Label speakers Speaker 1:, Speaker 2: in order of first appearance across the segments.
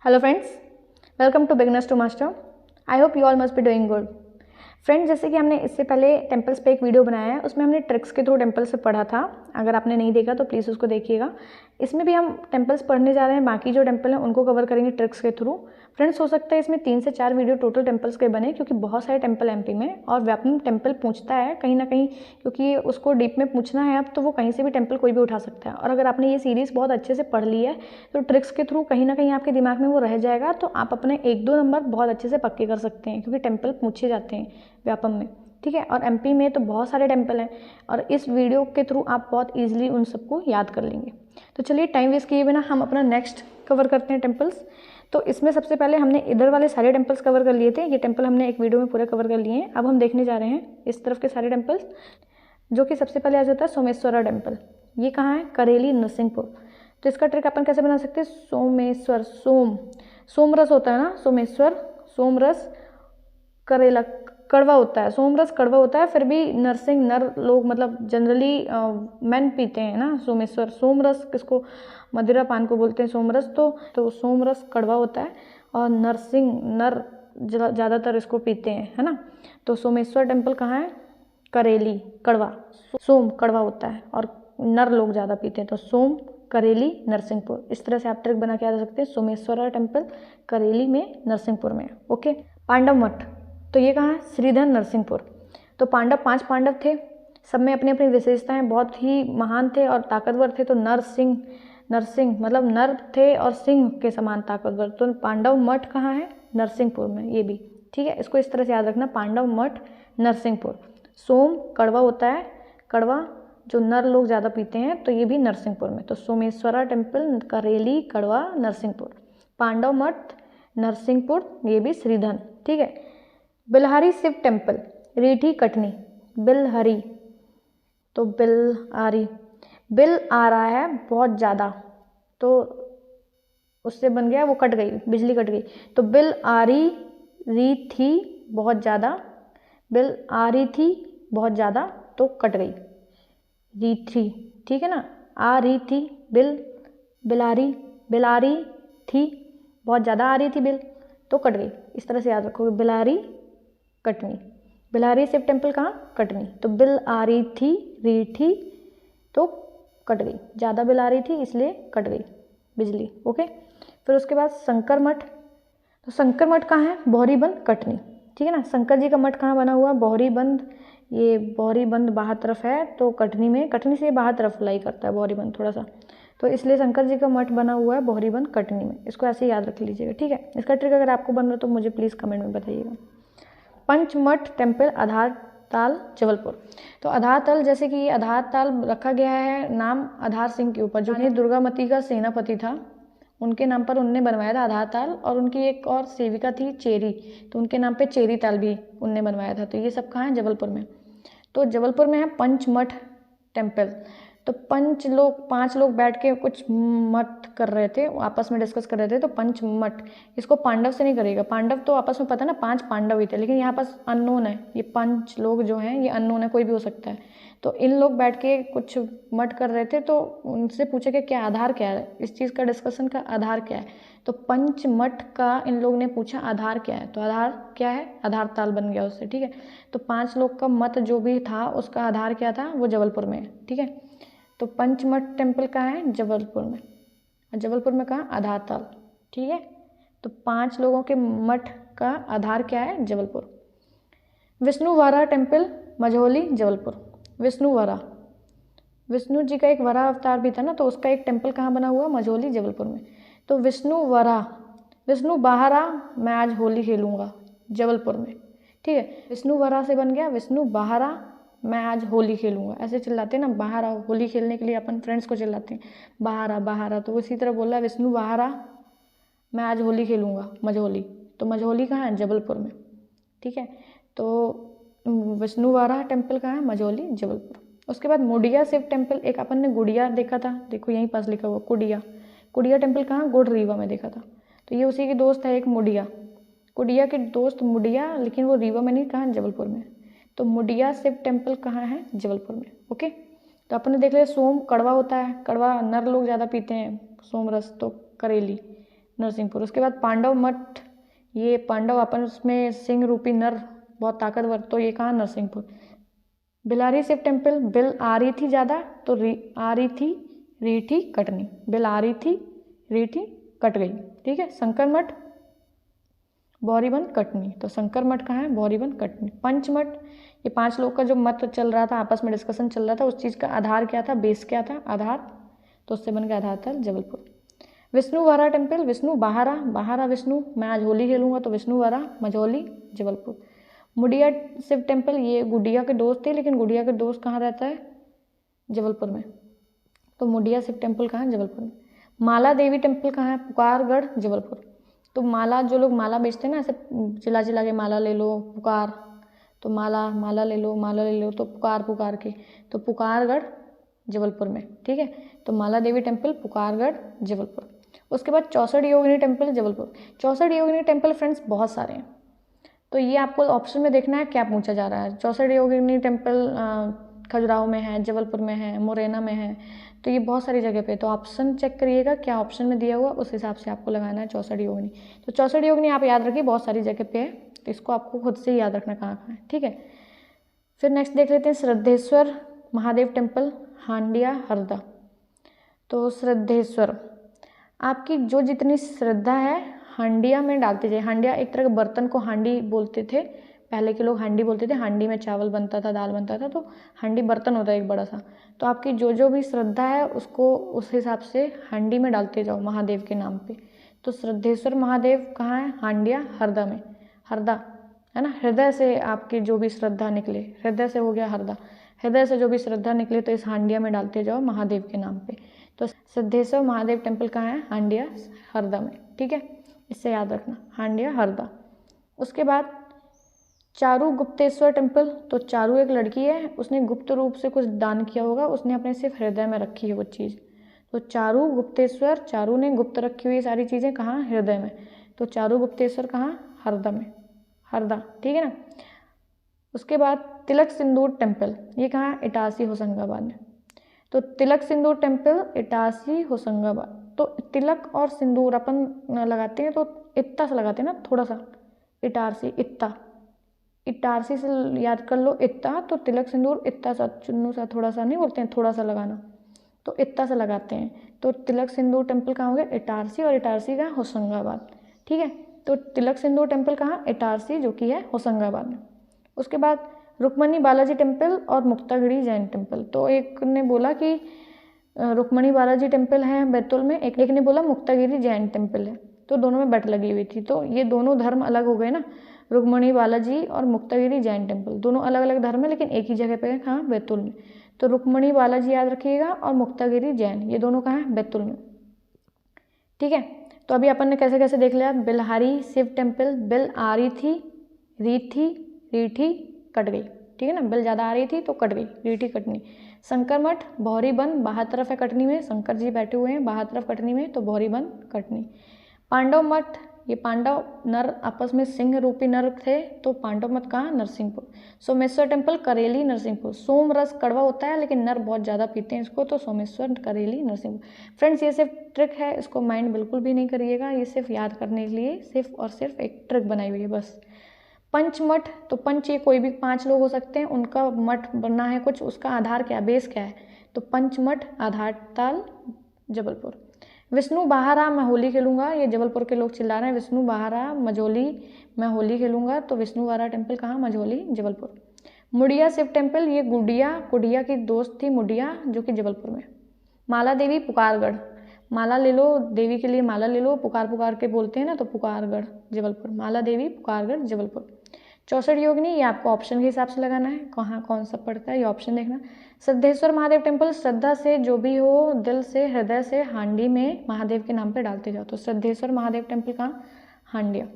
Speaker 1: Hello friends, welcome to beginners to master. I hope you all must be doing good. Friends, जैसे कि हमने इससे पहले temples पे एक वीडियो बनाया है, उसमें हमने ट्रिक्स के थ्रू टेम्पल्स से पढ़ा था। अगर आपने नहीं देखा तो प्लीज़ उसको देखिएगा। इसमें भी हम टेम्पल्स पढ़ने जा रहे हैं, बाकी जो टेम्पल हैं उनको कवर करेंगे ट्रिक्स के थ्रू। फ्रेंड्स, हो सकता है इसमें 3 से 4 वीडियो टोटल टेम्पल्स के बने, क्योंकि बहुत सारे टेम्पल एमपी में, और व्यापम टेम्पल पूछता है कहीं ना कहीं, क्योंकि उसको डीप में पूछना है अब, तो वो कहीं से भी टेम्पल कोई भी उठा सकता है। और अगर आपने ये सीरीज़ बहुत अच्छे से पढ़ ली है तो ट्रिक्स के थ्रू कहीं ना कहीं आपके दिमाग में वो रह जाएगा, तो आप अपने 1-2 नंबर बहुत अच्छे से पक्के कर सकते हैं, क्योंकि टेम्पल पूछे जाते हैं व्यापम में। ठीक है, और एमपी में तो बहुत सारे टेम्पल हैं, और इस वीडियो के थ्रू आप बहुत ईजिली उन सबको याद कर लेंगे। तो चलिए टाइम वेस्ट किए बिना हम अपना नेक्स्ट कवर करते हैं टेम्पल्स। तो इसमें सबसे पहले हमने इधर वाले सारे टेम्पल्स कवर कर लिए थे। ये टेम्पल हमने एक वीडियो में पूरे कवर कर लिए हैं। अब हम देखने जा रहे हैं इस तरफ के सारे टेम्पल्स, जो कि सबसे पहले आ जाता है सोमेश्वरा टेम्पल। ये कहाँ है? करेली, नरसिंहपुर। तो इसका ट्रिक अपन कैसे बना सकते हैं? सोमेश्वर, सोमरस होता है ना, सोमेश्वर, सोमरस, करेला कड़वा होता है, सोमरस कड़वा होता है, फिर भी नरसिंह नर लोग मतलब जनरली मैन पीते हैं ना सोमेश्वर। सोमरस किसको, मदिरा पान को बोलते हैं सोमरस। तो सोमरस कड़वा होता है, और नरसिंह नर ज़्यादातर इसको पीते हैं, है ना। तो सोमेश्वर टेम्पल कहाँ है? करेली, कड़वा। सोम कड़वा होता है और नर लोग ज़्यादा पीते हैं, तो सोम, करेली, नरसिंहपुर। इस तरह से आप ट्रिक बना के आ सकते हैं। सोमेश्वरा टेम्पल करेली में, नरसिंहपुर में। ओके। पांडव मठ, तो ये कहाँ है? श्रीधर, नरसिंहपुर। तो 5 पांडव थे, सब में अपनी अपनी विशेषताएं, बहुत ही महान थे और ताकतवर थे। तो नरसिंह मतलब नर थे और सिंह के समान ताकतवर। तो पांडव मठ कहाँ है? नरसिंहपुर में। ये भी ठीक है, इसको इस तरह से याद रखना, पांडव मठ, नरसिंहपुर। सोम कड़वा होता है, कड़वा जो नर लोग ज़्यादा पीते हैं, तो ये भी नरसिंहपुर में। तो सोमेश्वरा टेम्पल, करेली, कड़वा, नरसिंहपुर। पांडव मठ, नरसिंहपुर, ये भी श्रीधर। ठीक है। बिलहरी शिव टेम्पल, रीठी, कटनी। बिलहरी, तो बिल आ रहा है बहुत ज़्यादा, तो उससे बन गया, वो कट गई, बिजली कट गई। तो बिल आ रही थी बहुत ज़्यादा, बिल आ रही थी बहुत ज़्यादा, तो कट गई, री थी। ठीक है ना, आ रही थी बिल आ रही थी बहुत ज़्यादा, आ रही थी बिल, तो कट गई। इस तरह से याद रखोगे, बिलारी, कटनी। बिलहरी शिव टेम्पल कहाँ? कटनी। तो बिल आ रही थी, तो कट गई, ज़्यादा बिल आ रही थी इसलिए कट गई बिजली। ओके। फिर उसके बाद शंकर मठ, तो शंकर मठ कहाँ है? बौरीबंद, कटनी। ठीक है ना। शंकर जी का मठ कहाँ बना हुआ? बौरीबंद। ये बौरीबंद बाहर तरफ है, तो कटनी में, कटनी से बाहर तरफ लाई करता है बौरीबंद थोड़ा सा, तो इसलिए शंकर जी का मठ बना हुआ है बौरीबंद, कटनी में। इसको ऐसे याद रख लीजिएगा। ठीक है। इसका ट्रिक अगर आपको बन रहा तो मुझे प्लीज़ कमेंट में बताइएगा। पंचमठ टेम्पल, आधार ताल, जबलपुर। तो आधार ताल, जैसे कि ये आधार ताल रखा गया है नाम आधार सिंह के ऊपर, जो कि दुर्गामती का सेनापति था, उनके नाम पर उनने बनवाया था आधार ताल। और उनकी एक और सेविका थी चेरी, तो उनके नाम पे चेरी ताल भी उनने बनवाया था। तो ये सब कहाँ है? जबलपुर में। तो जबलपुर में है पंचमठ टेम्पल। तो 5 लोग बैठ के कुछ मठ कर रहे थे, आपस में डिस्कस कर रहे थे, तो पंचमठ। इसको पांडव से नहीं करेगा, पांडव तो आपस में पता ना 5 पांडव ही थे, लेकिन यहाँ पास अननोन है, ये 5 लोग जो हैं ये अननोन है, कोई भी हो सकता है। तो इन लोग बैठ के कुछ मठ कर रहे थे, तो उनसे पूछे कि क्या आधार क्या है, इस चीज़ का डिस्कशन का आधार क्या है। तो पंचमठ का इन लोग ने पूछा आधार क्या है, तो आधार क्या है? आधार ताल बन गया उससे। ठीक है। तो 5 लोग का मत जो भी था उसका आधार क्या था? वो जबलपुर में है। ठीक है। तो पंचमठ टेम्पल कहाँ है? जबलपुर में। और जबलपुर में कहाँ? आधार ताल। ठीक है। तो 5 लोगों के मठ का आधार क्या है? जबलपुर। विष्णुवारा टेम्पल, मझौली, जबलपुर। विष्णुवारा, विष्णु जी का एक वरा अवतार भी था ना, तो उसका एक टेम्पल कहाँ बना हुआ? मझौली, जबलपुर में। तो विष्णुवारा, विष्णु बाहरा, मैं आज होली खेलूँगा, जबलपुर में। ठीक है। विष्णुवारा से बन गया विष्णु बाहरा, मैं आज होली खेलूँगा। ऐसे चिल्लाते हैं ना, बाहर आओ, होली खेलने के लिए अपन फ्रेंड्स को चिल्लाते हैं, बाहर आ। तो इसी तरह बोल रहा है, विष्णु बाहरा, मैं आज होली खेलूँगा, मझौली। तो मझौली कहाँ है? जबलपुर में। ठीक है। तो विष्णुवारा टेम्पल कहाँ है? मझौली, जबलपुर। उसके बाद मुडिया शिव टेम्पल, एक अपन ने गुड़िया देखा था, देखो यहीं पास लिखा हुआ कुडिया टेम्पल कहाँ? गुड़ रीवा में देखा था। तो ये उसी की दोस्त है एक मुडिया, कुडिया की दोस्त मुडिया, लेकिन वो रीवा में नहीं, कहाँ? जबलपुर में। तो मुडिया शिव टेम्पल कहाँ है? जबलपुर में। ओके। तो अपन ने देख लिया, सोम कड़वा होता है, कड़वा नर लोग ज़्यादा पीते हैं, सोम रस, तो करेली। नरसिंहपुर। उसके बाद पांडव मठ, ये पांडव अपन उसमें सिंह रूपी नर बहुत ताकतवर, तो ये कहाँ, नरसिंहपुर। बिलारी शिव टेम्पल, बिल आ रही थी ज़्यादा तो आ रही थी, रीठी कटनी, बिल आ रही थी, रीठी कट गई, ठीक है। शंकर मठ, बौरीबंद कटनी, तो शंकर मठ कहाँ है, बौरीबंद कटनी। पंचमठ, ये 5 लोग का जो मत चल रहा था, आपस में डिस्कशन चल रहा था, उस चीज़ का आधार क्या था, बेस क्या था, आधार, तो उससे बन गया आधार था जबलपुर। विष्णु वारा टेम्पल, विष्णु बाहरा, बाहरा विष्णु, मैं आज होली खेलूंगा तो विष्णु वारा, मझौली, जबलपुर। मुडिया शिव टेम्पल, ये गुडिया के दोस्त थे, लेकिन गुडिया के दोस्त कहाँ रहता है, जबलपुर में, तो मुडिया शिव टेम्पल कहाँ है, जबलपुर में। माला देवी टेम्पल कहाँ है, पुकारगढ़, जबलपुर। तो माला, जो लोग माला बेचते हैं ना, ऐसे चिल्ला चिल्ला के माला ले लो, पुकार, तो माला, माला ले लो, माला ले लो, तो पुकार, पुकार के, तो पुकारगढ़, जबलपुर में, ठीक है। तो माला देवी टेम्पल, पुकारगढ़, जबलपुर। उसके बाद 64 योगिनी टेम्पल, जबलपुर। 64 योगिनी टेम्पल फ्रेंड्स बहुत सारे हैं, तो ये आपको ऑप्शन में देखना है क्या पूछा जा रहा है। 64 योगिनी टेम्पल खजुराहो में है, जबलपुर में है, मुरैना में है, तो ये बहुत सारी जगह पे, तो ऑप्शन चेक करिएगा क्या ऑप्शन में दिया हुआ, उस हिसाब से आपको लगाना है 64 योगिनी। तो 64 योगिनी आप याद रखिए, बहुत सारी जगह पे है, तो इसको आपको खुद से ही याद रखना कहाँ कहाँ है, ठीक है। फिर नेक्स्ट देख लेते हैं श्रद्धेश्वर महादेव टेम्पल, हांडिया, हरदा। तो श्रद्धेश्वर, आपकी जो जितनी श्रद्धा है हांडिया में डालते जाए। हांडिया एक तरह के बर्तन को हांडी बोलते थे, पहले के लोग हांडी बोलते थे, हांडी में चावल बनता था, दाल बनता था, तो हांडी बर्तन होता है एक बड़ा सा। तो आपकी जो जो भी श्रद्धा है उसको उस हिसाब से हांडी में डालते जाओ महादेव के नाम पे। तो श्रद्धेश्वर महादेव कहाँ है, हांडिया, हरदा में, हरदा है ना, हृदय से आपकी जो भी श्रद्धा निकले, हृदय से हो गया हरदा, हृदय से जो भी श्रद्धा निकले तो इस हांडिया में डालते जाओ महादेव के नाम पे। तो सिद्धेश्वर महादेव टेम्पल कहाँ है, हांडिया, हरदा में, ठीक है, इससे याद रखना, हांडिया, हरदा। उसके बाद चारू गुप्तेश्वर टेम्पल, तो चारू एक लड़की है, उसने गुप्त रूप से कुछ दान किया होगा, उसने अपने सिर्फ हृदय में रखी है वो चीज़। तो चारू गुप्तेश्वर, चारू ने गुप्त रखी हुई सारी चीज़ें कहाँ, हृदय में, तो चारू गुप्तेश्वर कहाँ, हरदा में, हरदा, ठीक है ना। उसके बाद तिलक सिंदूर टेम्पल, ये कहाँ है, इटारसी, होशंगाबाद में। तो तिलक सिंदूर टेम्पल, इटारसी, होशंगाबाद। तो तिलक और सिंदूर अपन लगाते हैं तो इत्ता से लगाते हैं ना, थोड़ा सा, इटारसी, इत्ता, इटारसी से याद कर लो इत्ता, तो तिलक सिंदूर इत्ता सा, चुन्नू सा, थोड़ा सा नहीं बोलते हैं, थोड़ा सा लगाना, तो इत्ता से लगाते हैं। तो तिलक सिंदूर टेम्पल कहाँ हो गया, इटारसी, और इटारसी का होशंगाबाद, ठीक है। तो तिलक सिंदूर टेम्पल कहाँ, इटारसी, जो कि है होशंगाबाद में। उसके बाद रुक्मणी बालाजी टेम्पल और मुक्तागिरी जैन टेम्पल। तो एक ने बोला कि रुक्मणी बालाजी टेम्पल है बैतूल में, एक ने बोला मुक्तागिरी जैन टेम्पल है, तो दोनों में बट लगी हुई थी। तो ये दोनों धर्म अलग हो गए ना, रुक्मणी बालाजी और मुक्तागिरी जैन टेम्पल, दोनों अलग अलग धर्म है, लेकिन एक ही जगह पे है, कहाँ, बैतूल में। तो रुक्मणी बालाजी याद रखिएगा, और मुक्तागिरी जैन, ये दोनों कहाँ है, बैतूल में, ठीक है। तो अभी अपन ने कैसे कैसे देख लिया, बिलहारी शिव टेम्पल, बिल आ रही थी, रीठी, रीठी कट गई, ठीक है ना, बिल ज़्यादा आ रही थी तो कट गई, रीठी कटनी। शंकर मठ, बौरीबंद, बाहर तरफ है कटनी में, शंकर जी बैठे हुए हैं बाहर तरफ कटनी में, तो बौरीबंद कटनी। पांडव मठ, ये पांडव नर आपस में सिंह रूपी नर थे, तो पांडव मठ कहाँ, नरसिंहपुर। सोमेश्वर टेम्पल, करेली, नरसिंहपुर। सोम रस कड़वा होता है, लेकिन नर बहुत ज़्यादा पीते हैं इसको, तो सोमेश्वर, करेली, नरसिंहपुर। फ्रेंड्स ये सिर्फ ट्रिक है, इसको माइंड बिल्कुल भी नहीं करिएगा, ये सिर्फ याद करने के लिए सिर्फ और सिर्फ एक ट्रिक बनाई हुई है बस। पंचमठ, तो पंच, ये कोई भी 5 लोग हो सकते हैं, उनका मठ बनना है कुछ, उसका आधार क्या, बेस क्या है, तो पंचमठ, आधार ताल, जबलपुर। विष्णु बाहरा, मैं होली खेलूंगा, ये जबलपुर के लोग चिल्ला रहे हैं, विष्णु बाहरा, मझौली, मैं होली खेलूंगा, तो विष्णु बाहरा टेम्पल कहाँ, मझौली, जबलपुर। मुडिया शिव टेम्पल, ये गुडिया की दोस्त थी मुडिया, जो कि जबलपुर में। माला देवी, पुकारगढ़, माला ले लो, देवी के लिए माला ले लो, पुकार पुकार के बोलते हैं ना, तो पुकारगढ़, जबलपुर। माला देवी, पुकारगढ़, जबलपुर। 64 योगिनी, ये आपको ऑप्शन के हिसाब से लगाना है, कहाँ कौन सा पड़ता है, ये ऑप्शन देखना। सिद्धेश्वर महादेव टेम्पल, श्रद्धा से जो भी हो, दिल से, हृदय से, हांडी में महादेव के नाम पे डालते जाओ, तो सिद्धेश्वर महादेव टेम्पल कहाँ, हांडिया।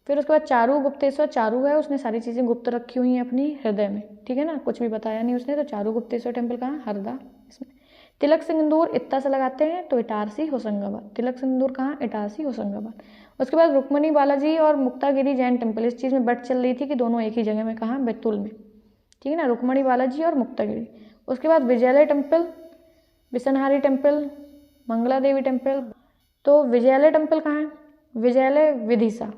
Speaker 1: फिर उसके बाद चारू गुप्तेश्वर, चारू है, उसने सारी चीज़ें गुप्त रखी हुई हैं अपनी हृदय में, ठीक है ना, कुछ भी बताया नहीं उसने, तो चारू गुप्तेश्वर टेम्पल कहाँ, हरदा, इसमें। तिलक सिंदूर इत्ता से लगाते हैं, तो इटारसी, होशंगाबाद। तिलक सिंदूर कहाँ, इटारसी, होशंगाबाद। उसके बाद रुक्मणी बालाजी और मुक्तागिरी जैन टेम्पल, इस चीज़ में बट चल रही थी कि दोनों एक ही जगह में, कहाँ, बैतूल में, ठीक है ना, रुक्मणी बालाजी और मुक्तागिरी। उसके बाद विजयालय टेम्पल, बिसनहारी टेम्पल, मंगला देवी टेम्पल। तो विजयालय टेम्पल कहाँ है, विजयालय विदिशा,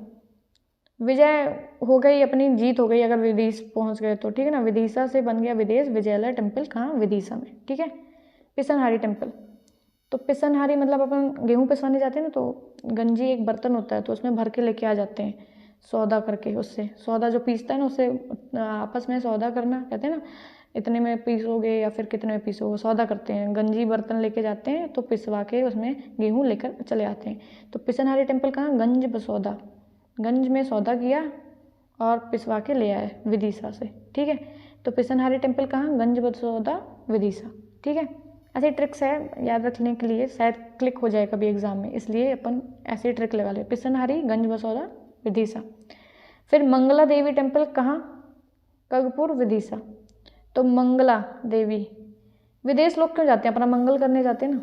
Speaker 1: विजय हो गई, अपनी जीत हो गई अगर विदिश पहुंच गए तो, ठीक है ना। विदिशा से बन गया विदेश, विजयालय टेम्पल कहाँ, विदिशा में, ठीक है। पिसनहारी टेम्पल, तो पिसनहारी मतलब अपन गेहूँ पिसवाने जाते हैं ना, तो गंजी एक बर्तन होता है, तो उसमें भर के लेके आ जाते हैं सौदा करके, उससे सौदा जो पीसता है ना उससे आपस में सौदा करना कहते हैं ना, इतने में पीसोगे या फिर कितने में पीसोगे, सौदा करते हैं। गंजी बर्तन लेके जाते हैं तो पिसवा के उसमें गेहूँ लेकर चले आते हैं। तो पिसनहारी टेम्पल कहाँ, गंज बसौदा, गंज में सौदा किया और पिसवा के ले आए विदिशा से, ठीक है। तो पिसनहारी टेम्पल कहाँ, गंज बसौदा विदिशा, ठीक है। ऐसी ट्रिक्स है याद रखने के लिए, शायद क्लिक हो जाए कभी एग्जाम में, इसलिए अपन ऐसी ट्रिक लगा ले, पिसनहारी, गंज बसौदा, विदिशा। फिर मंगला देवी टेम्पल कहाँ, कगपुर, विदिशा। तो मंगला देवी, विदेश लोग क्यों जाते हैं, अपना मंगल करने जाते हैं ना,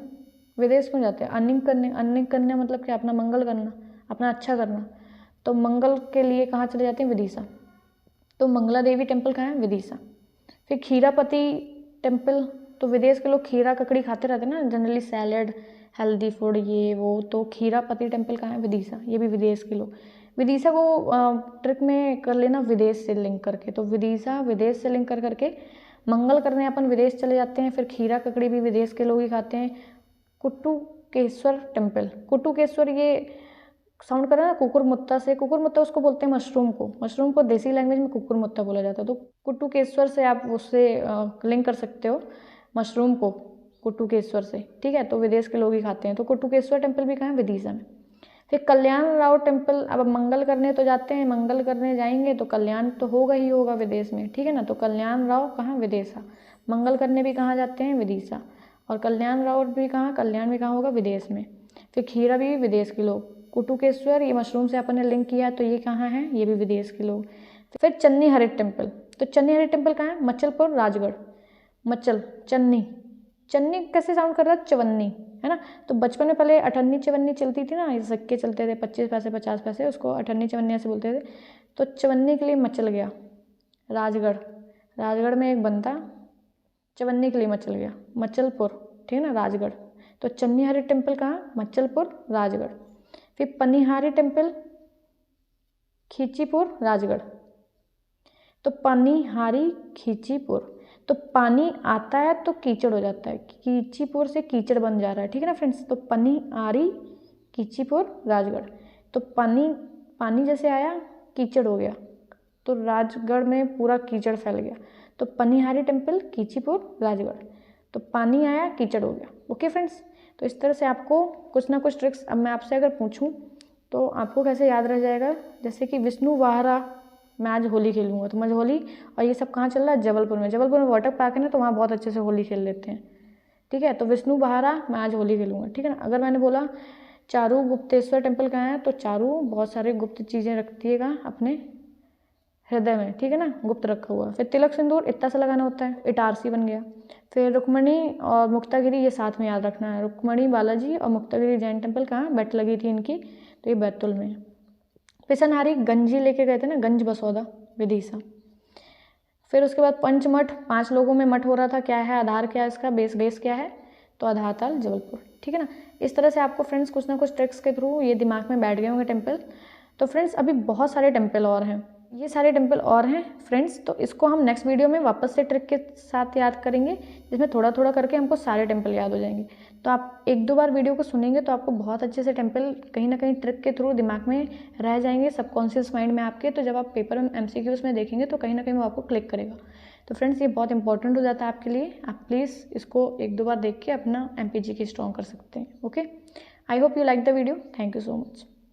Speaker 1: विदेश क्यों जाते हैं, अर्निंग करने, अर्निंग करने मतलब क्या, अपना मंगल करना, अपना अच्छा करना। तो मंगल के लिए कहाँ चले जाते हैं, विदिशा। तो मंगला देवी टेम्पल कहाँ है, विदिशा। फिर खीरापति टेम्पल, तो विदेश के लोग खीरा ककड़ी खाते रहते हैं ना जनरली, सैलड, हेल्दी फूड, ये वो, तो खीरापति टेम्पल कहाँ है, विदिशा, ये भी विदेश के लोग। विदिशा को ट्रिक में कर लेना विदेश से लिंक करके, तो विदिशा विदेश से लिंक कर करके मंगल करने अपन विदेश चले जाते हैं। फिर खीरा ककड़ी भी विदेश के लोग ही खाते हैं। कुट्टूकेश्वर टेम्पल, कुट्टूकेश्वर ये साउंड कर रहा है ना कुकुरमुत्ता से, कुकुरमुत्ता उसको बोलते हैं मशरूम को, मशरूम को देसी लैंग्वेज में कुकुरमुत्ता बोला जाता है। तो कुट्टूकेश्वर से आप उससे लिंक कर सकते हो मशरूम को, कुट्टूकेश्वर से, ठीक है। तो विदेश के लोग ही खाते हैं। तो कुट्टूकेश्वर टेम्पल भी कहाँ है, विदिशा में। फिर कल्याण राव टेम्पल, अब मंगल करने तो जाते हैं, मंगल करने जाएंगे तो कल्याण तो होगा ही होगा विदेश में, ठीक है ना। तो कल्याण राव कहाँ, विदिशा। मंगल करने भी कहाँ जाते हैं, विदिशा। और कल्याण राव भी कहाँ, कल्याण भी कहाँ होगा, विदेश में। फिर खीरा भी विदेश के लोग। कुट्टूकेश्वर ये मशरूम से अपन ने लिंक किया, तो ये कहाँ है, ये भी विदेश के लोग। फिर चन्नी हरित टेम्पल, तो चन्नी हरित टेम्पल कहाँ है, मचलपुर, राजगढ़। मचल, चन्नी, चन्नी कैसे साउंड कर रहा है, चवन्नी, है ना। तो बचपन में पहले अठन्नी चवन्नी चलती थी ना, ये सिक्के चलते थे 25 पैसे 50 पैसे, उसको अठन्नी चवन्नी ऐसे बोलते थे। तो चवन्नी के लिए मचल गया राजगढ़, राजगढ़ में एक बनता, चवन्नी के लिए मचल गया मचलपुर, ठीक है ना, राजगढ़। तो चन्नी हरित टेम्पल कहाँ, मचलपुर, राजगढ़। फिर पनिहारी टेम्पल, खींचीपुर, राजगढ़। तो पनिहारी, खींचीपुर, तो पानी आता है तो कीचड़ हो जाता है, खींचीपुर से कीचड़ बन जा रहा है, ठीक है ना फ्रेंड्स। तो पनिहारी, खींचीपुर, राजगढ़। तो पानी जैसे आया कीचड़ हो गया, तो राजगढ़ में पूरा कीचड़ फैल गया। तो पनिहारी टेम्पल, खींचीपुर, राजगढ़। तो पानी आया कीचड़ हो गया। ओके फ्रेंड्स, तो इस तरह से आपको कुछ ना कुछ ट्रिक्स, अब मैं आपसे अगर पूछूं तो आपको कैसे याद रह जाएगा, जैसे कि विष्णु वाहरा, मैं आज होली खेलूंगा, तो मझोली, और ये सब कहाँ चल रहा है, जबलपुर में। जबलपुर में वाटर पार्क है ना, तो वहाँ बहुत अच्छे से होली खेल लेते हैं, ठीक है। तो विष्णु वाहरा, मैं आज होली खेलूंगा, ठीक है ना। अगर मैंने बोला चारू गुप्तेश्वर टेम्पल कहाँ है, तो चारू बहुत सारे गुप्त चीज़ें रखिएगा अपने हृदय में, ठीक है ना, गुप्त रखा हुआ। फिर तिलक सिंदूर इतना सा लगाना होता है, इटारसी बन गया। फिर रुक्मणी और मुक्तागिरी, ये साथ में याद रखना है। रुक्मणी बालाजी और मुक्तागिरी जैन टेम्पल कहाँ, बैठ लगी थी इनकी, तो ये बैतुल में। पिसनहारी गंजी लेके गए थे ना, गंज बसौदा, विदिशा। फिर उसके बाद पंचमठ, 5 लोगों में मठ हो रहा था, क्या है आधार, क्या है इसका बेस क्या है, तो आधार ताल, जबलपुर, ठीक है ना। इस तरह से आपको फ्रेंड्स कुछ ना कुछ ट्रिक्स के थ्रू ये दिमाग में बैठ गए होंगे टेम्पल। तो फ्रेंड्स अभी बहुत सारे टेम्पल और हैं, ये सारे टेम्पल और हैं फ्रेंड्स, तो इसको हम नेक्स्ट वीडियो में वापस से ट्रिक के साथ याद करेंगे, जिसमें थोड़ा थोड़ा करके हमको सारे टेम्पल याद हो जाएंगे। तो आप 1-2 बार वीडियो को सुनेंगे तो आपको बहुत अच्छे से टेम्पल कहीं ना कहीं ट्रिक के थ्रू दिमाग में रह जाएंगे, सबकॉन्शियस माइंड में आपके। तो जब आप पेपर में MCQs में देखेंगे तो कहीं ना कहीं वो आपको क्लिक करेगा। तो फ्रेंड्स ये बहुत इंपॉर्टेंट हो जाता है आपके लिए, आप प्लीज़ इसको 1-2 बार देख के अपना MPG की स्ट्रॉन्ग कर सकते हैं। Okay, I hope you like the video, thank you so much.